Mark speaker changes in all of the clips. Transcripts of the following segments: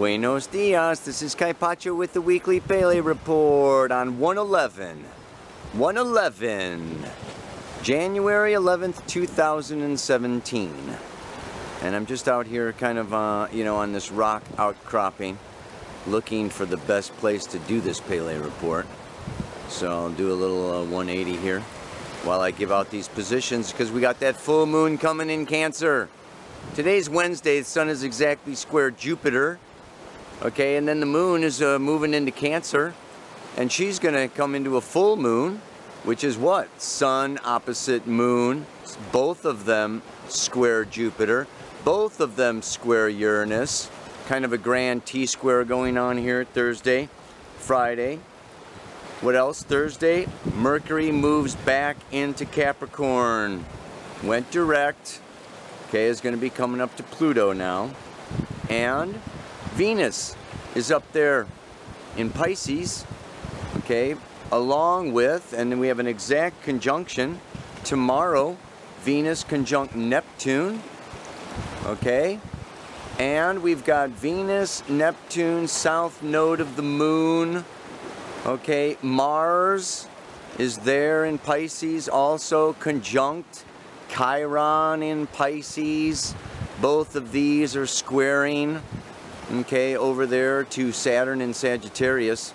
Speaker 1: Buenos dias, this is Kaipacho with the weekly Pele report on 1/11, January 11th, 2017. And I'm just out here kind of, on this rock outcropping, looking for the best place to do this Pele report. So I'll do a little 180 here while I give out these positions, because we got that full moon coming in Cancer. Today's Wednesday, the sun is exactly square Jupiter, okay, and then the moon is moving into Cancer, and she's going to come into a full moon, which is what? Sun opposite moon, both of them square Jupiter, both of them square Uranus, kind of a grand T-square going on here Thursday, Friday. What else? Thursday, Mercury moves back into Capricorn, went direct. Okay, is going to be coming up to Pluto now. And Venus is up there in Pisces, okay, along with, and then we have an exact conjunction tomorrow, Venus conjunct Neptune, okay, and we've got Venus, Neptune, south node of the moon, okay, Mars is there in Pisces, also conjunct Chiron in Pisces. Both of these are squaring, okay, over there to Saturn in Sagittarius.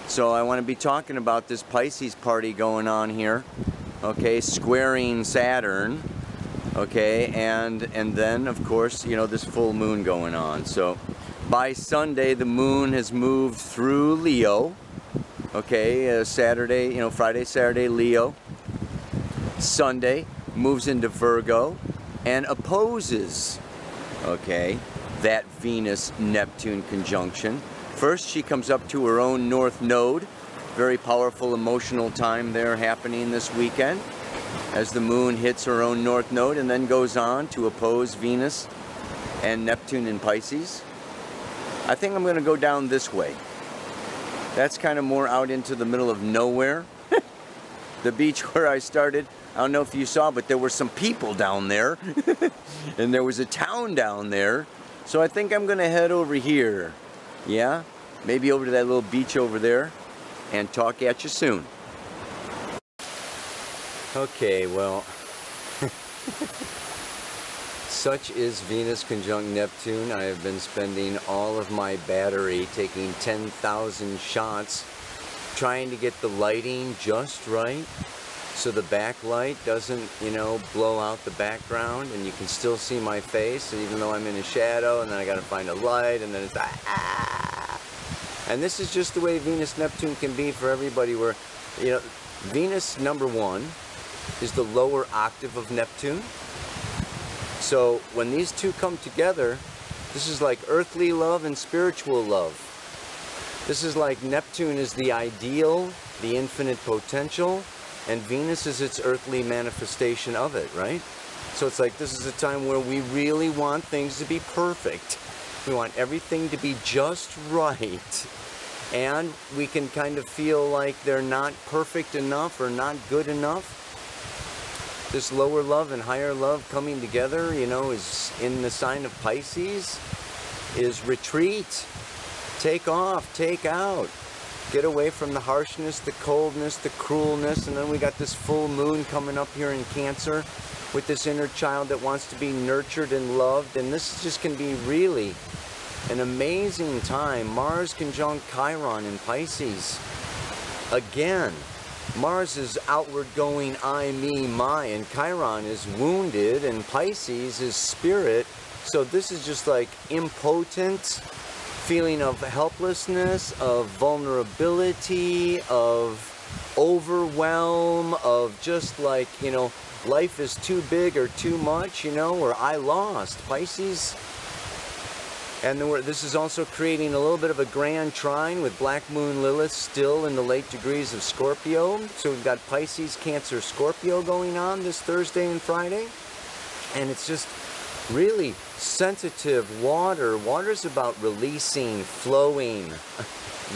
Speaker 1: So I want to be talking about this Pisces party going on here, okay, squaring Saturn, okay, and then of course, this full moon going on. So by Sunday the moon has moved through Leo, okay, Saturday, Friday, Saturday, Leo. Sunday moves into Virgo and opposes, okay, that Venus-Neptune conjunction. First, she comes up to her own north node. Very powerful emotional time there happening this weekend as the moon hits her own north node and then goes on to oppose Venus and Neptune in Pisces. I think I'm going to go down this way. That's kind of more out into the middle of nowhere. The beach where I started, I don't know if you saw, but there were some people down there. And there was a town down there. So I think I'm going to head over here. Yeah? Maybe over to that little beach over there. And talk at you soon. Okay, well. Such is Venus conjunct Neptune. I have been spending all of my battery, taking 10,000 shots, trying to get the lighting just right so the backlight doesn't, blow out the background and you can still see my face even though I'm in a shadow, and then I got to find a light, and then it's And this is just the way Venus Neptune can be for everybody, where Venus number one is the lower octave of Neptune. So when these two come together, this is like earthly love and spiritual love. This is like Neptune is the ideal, the infinite potential, and Venus is its earthly manifestation of it, right? So it's like this is a time where we really want things to be perfect. We want everything to be just right. And we can kind of feel like they're not perfect enough or not good enough. This lower love and higher love coming together, is in the sign of Pisces, is retreat. Take off, take out, get away from the harshness, the coldness, the cruelness, and then we got this full moon coming up here in Cancer with this inner child that wants to be nurtured and loved, and this just can be really an amazing time. Mars conjunct Chiron in Pisces. Again, Mars is outward going, I, me, my, and Chiron is wounded, and Pisces is spirit, so this is just like impotent, feeling of helplessness, of vulnerability, of overwhelm, of just like, life is too big or too much, or I lost. Pisces. And this is also creating a little bit of a grand trine with Black Moon Lilith still in the late degrees of Scorpio. So we've got Pisces, Cancer, Scorpio going on this Thursday and Friday. And it's just really sensitive water. Water's about releasing, flowing,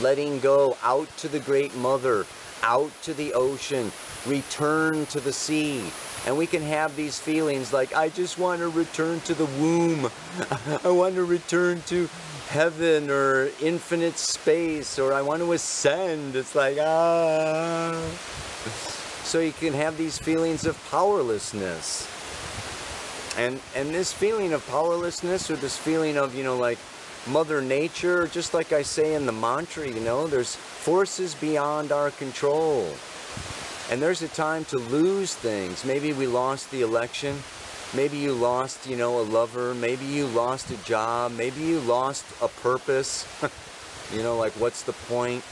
Speaker 1: letting go out to the Great Mother, out to the ocean, return to the sea. And we can have these feelings like, I just want to return to the womb. I want to return to heaven or infinite space, or I want to ascend. It's like, ah. So you can have these feelings of powerlessness. And this feeling of powerlessness, or this feeling of, like Mother Nature, just like I say in the mantra, there's forces beyond our control. And there's a time to lose things. Maybe we lost the election. Maybe you lost, a lover. Maybe you lost a job. Maybe you lost a purpose. Like, what's the point?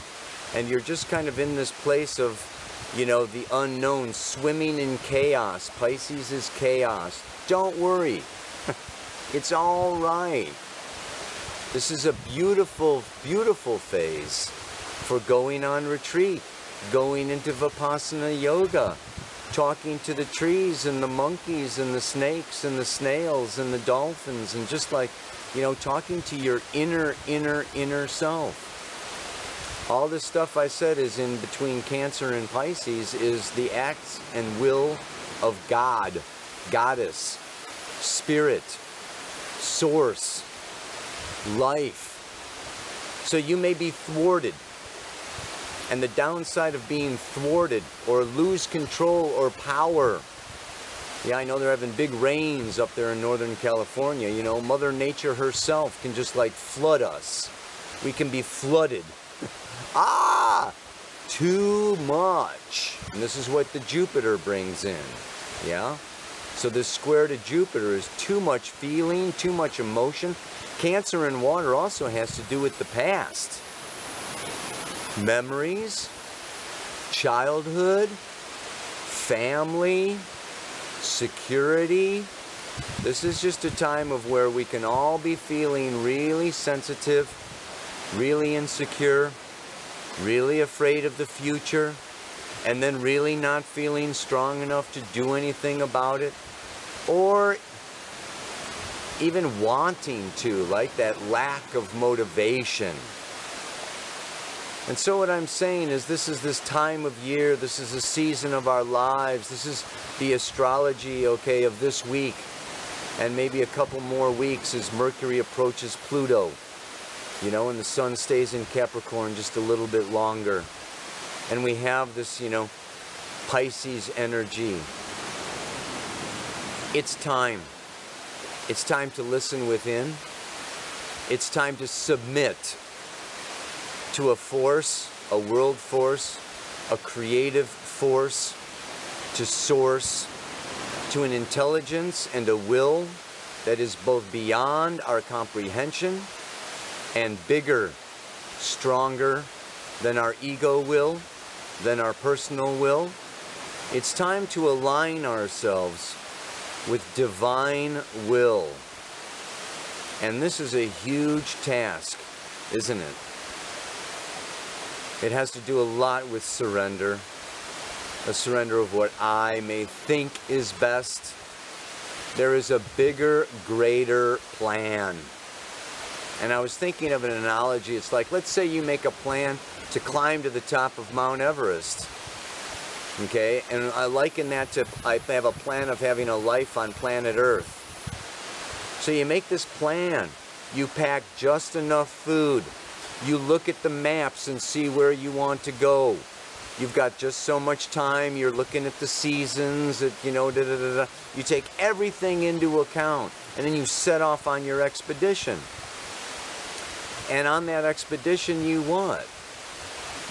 Speaker 1: And you're just kind of in this place of, the unknown, swimming in chaos. Pisces is chaos. Don't worry. It's all right. This is a beautiful, beautiful phase for going on retreat. Going into Vipassana yoga, talking to the trees and the monkeys and the snakes and the snails and the dolphins, and just like, talking to your inner self. All this stuff I said is in between Cancer and Pisces is the acts and will of God, Goddess, Spirit, Source, Life. So you may be thwarted. And the downside of being thwarted or lose control or power. Yeah, I know they're having big rains up there in Northern California. Mother Nature herself can just like flood us. We can be flooded. Too much. And this is what the Jupiter brings in. Yeah? So this square to Jupiter is too much feeling, too much emotion. Cancer and water also has to do with the past. Memories, childhood, family, security. This is just a time of where we can all be feeling really sensitive, really insecure, really afraid of the future, and then really not feeling strong enough to do anything about it, or even wanting to, like that lack of motivation. And so what I'm saying is this is this time of year, this is a season of our lives, this is the astrology, okay, of this week, and maybe a couple more weeks as Mercury approaches Pluto, and the sun stays in Capricorn just a little bit longer. And we have this, Pisces energy. It's time. It's time to listen within. It's time to submit to a force, a world force, a creative force, to source, to an intelligence and a will that is both beyond our comprehension and bigger, stronger than our ego will, than our personal will. It's time to align ourselves with divine will. And this is a huge task, isn't it? It has to do a lot with surrender, a surrender of what I may think is best. There is a bigger, greater plan. And I was thinking of an analogy. It's like, let's say you make a plan to climb to the top of Mount Everest. Okay? And I liken that to, I have a plan of having a life on planet Earth. So you make this plan. You pack just enough food. You look at the maps and see where you want to go. You've got just so much time. You're looking at the seasons, You take everything into account. And then you set off on your expedition. And on that expedition, you what?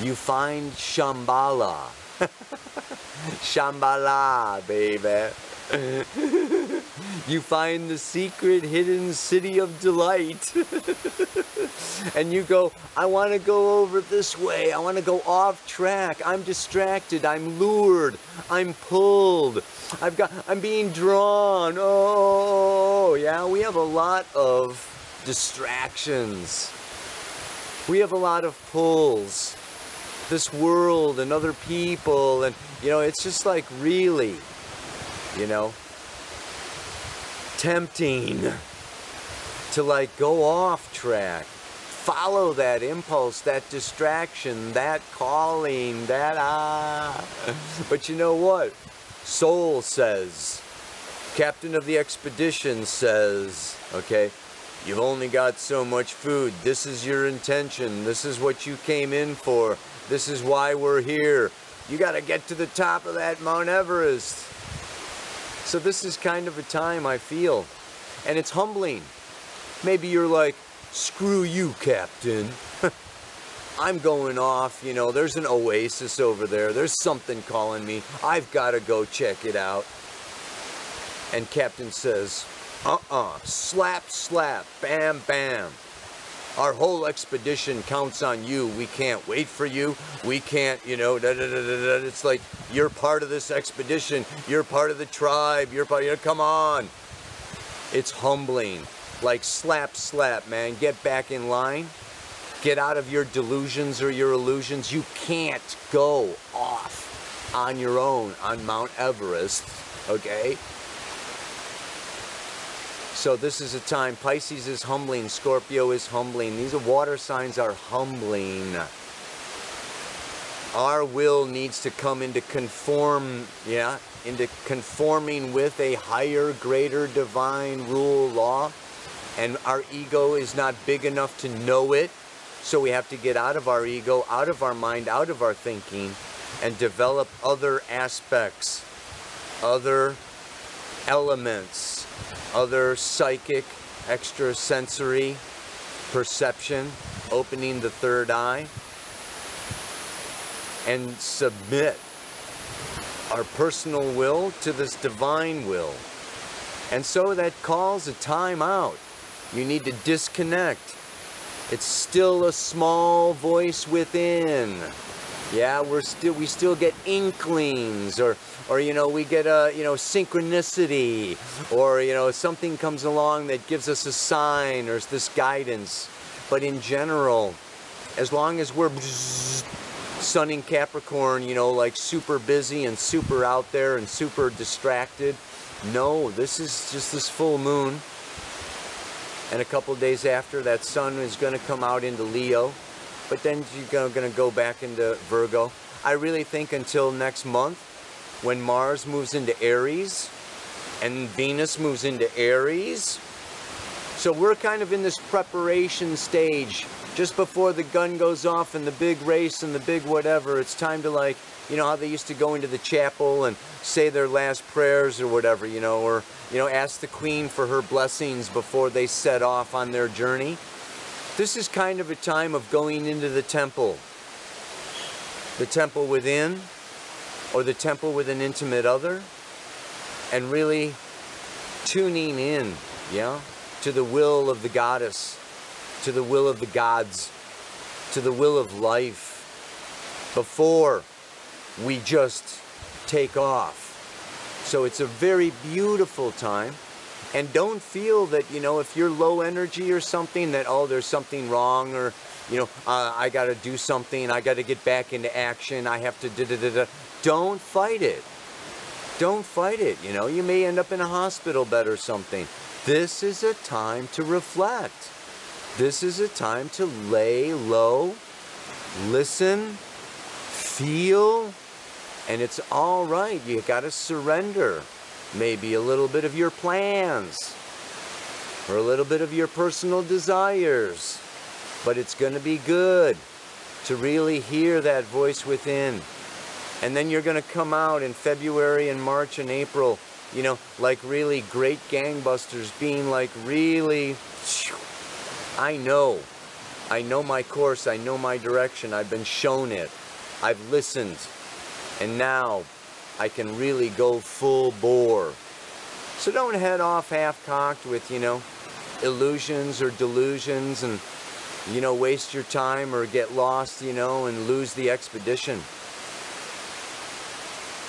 Speaker 1: You find Shambhala. Shambhala, baby. You find the secret hidden city of delight. And you go, I want to go over this way. I want to go off track. I'm distracted. I'm lured. I'm pulled. I'm being drawn. Oh, yeah, we have a lot of distractions. We have a lot of pulls. This world and other people, and it's just like really, tempting to like go off track, follow that impulse, that distraction, that calling, that But you know what? Soul says, captain of the expedition says, okay, you've only got so much food. This is your intention. This is what you came in for. This is why we're here. You got to get to the top of that Mount Everest. So this is kind of a time, I feel, and it's humbling. Maybe you're like, screw you, Captain. I'm going off, you know, there's an oasis over there. There's something calling me. I've got to go check it out. And Captain says, slap, slap, bam, bam. Our whole expedition counts on you. We can't wait for you. We can't, you know, It's like, you're part of this expedition. You're part of the tribe. You're part, come on. It's humbling. Like slap, slap, man. Get back in line. Get out of your delusions or your illusions. You can't go off on your own on Mount Everest, okay? So this is a time, Pisces is humbling, Scorpio is humbling. These water signs are humbling. Our will needs to come into into conforming with a higher, greater divine rule, law. And our ego is not big enough to know it. So we have to get out of our ego, out of our mind, out of our thinking, and develop other aspects, other elements, other psychic, extrasensory perception, opening the third eye, and submit our personal will to this divine will. And so that calls a time out. You need to disconnect. It's still a small voice within. Yeah, we still get inklings, or you know, we get a, you know, synchronicity, or you know, something comes along that gives us a sign or this guidance. But in general, as long as we're Sun in Capricorn, you know, like super busy and super out there and super distracted, no, this is just this full moon. And a couple days after, that sun is going to come out into Leo. But then you're going to go back into Virgo. I really think until next month, when Mars moves into Aries and Venus moves into Aries. So we're kind of in this preparation stage. Just before the gun goes off and the big race and the big whatever, it's time to, like, you know how they used to go into the chapel and say their last prayers or whatever, you know, or, you know, ask the Queen for her blessings before they set off on their journey. This is kind of a time of going into the temple within, or the temple with an intimate other, and really tuning in, yeah, to the will of the goddess, to the will of the gods, to the will of life, before we just take off. So it's a very beautiful time. And don't feel that, you know, if you're low energy or something, that, oh, there's something wrong, or, you know, I got to do something, I got to get back into action, I have to da-da-da-da. Don't fight it. Don't fight it, you know. You may end up in a hospital bed or something. This is a time to reflect. This is a time to lay low, listen, feel, and it's all right. You got to surrender. Maybe a little bit of your plans, or a little bit of your personal desires. But it's going to be good to really hear that voice within. And then you're going to come out in February and March and April, you know, like really great gangbusters, being like really, I know my course, I know my direction, I've been shown it, I've listened, and now I can really go full bore. So don't head off half-cocked with, you know, illusions or delusions and, you know, waste your time or get lost, you know, and lose the expedition.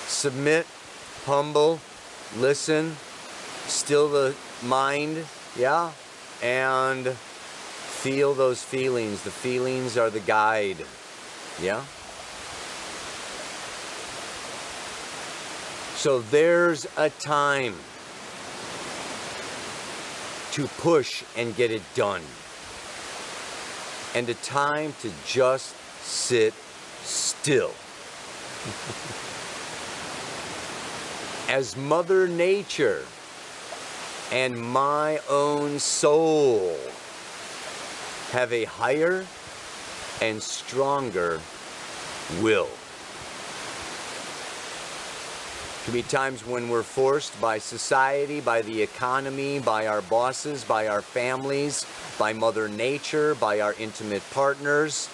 Speaker 1: Submit, humble, listen, still the mind, yeah, and feel those feelings. The feelings are the guide, yeah. So there's a time to push and get it done. and a time to just sit still. As Mother Nature and my own soul have a higher and stronger will. There can be times when we're forced by society, by the economy, by our bosses, by our families, by Mother Nature, by our intimate partners,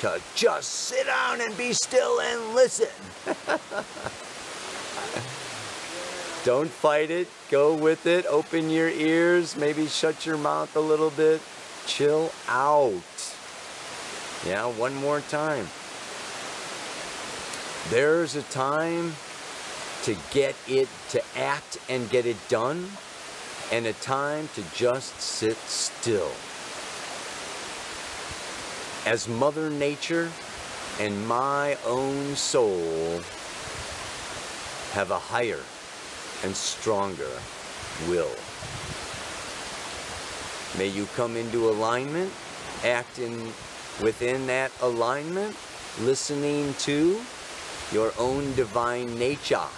Speaker 1: to just sit down and be still and listen. Don't fight it. Go with it. Open your ears. Maybe shut your mouth a little bit. Chill out. Yeah, one more time. There's a time to get it, to act and get it done, and a time to just sit still. As Mother Nature and my own soul have a higher and stronger will. May you come into alignment, act within that alignment, listening to your own divine nature.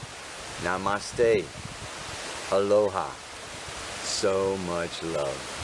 Speaker 1: Namaste. Aloha. So much love.